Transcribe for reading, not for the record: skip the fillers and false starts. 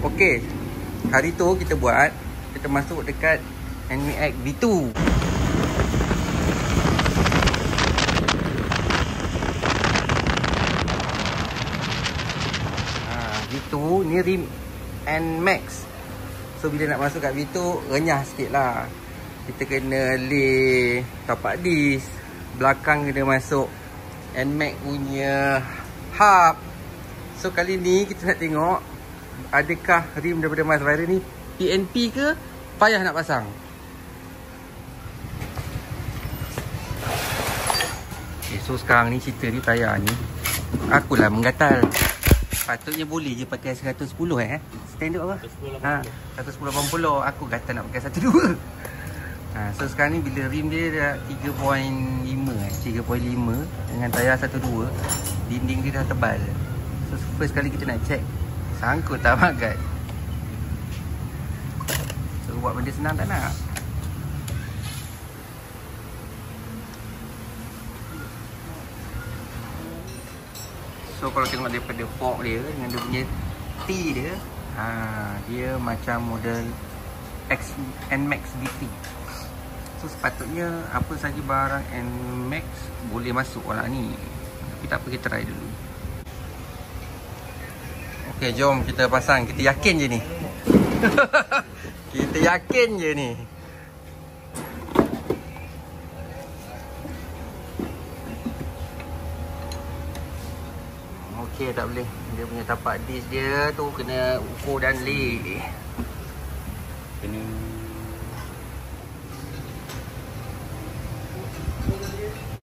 Okey, hari tu kita masuk dekat NMAX V2. V2 ni rim NMAX. So bila nak masuk kat V2 renyah sikit lah. Kita kena lay tapak disk, belakang kena masuk NMAX punya hub. So kali ni kita nak tengok adakah rim daripada Mars Rider ni PNP ke payah nak pasang. Okay, so sekarang ni cerita ni tayar ni akulah menggatal. Patutnya boleh je pakai 110 Standard apa? 110/80. Aku gatal nak pakai 12. So sekarang ni bila rim dia dah 3.5 dengan tayar 12, dinding dia dah tebal. So first kali kita nak check sangkut tak magat. So buat benda senang tak nak. So kalau tengok daripada fork dia dengan dia punya T dia, dia macam model NMAX V3. So sepatutnya apa saja barang NMAX boleh masuk lah ni. Tapi tak apa, kita try dulu. Okay, jom kita pasang. Kita yakin je ni. Kita yakin je ni. Okay, tak boleh. Dia punya tapak disk dia tu kena ukur dan lay. Kena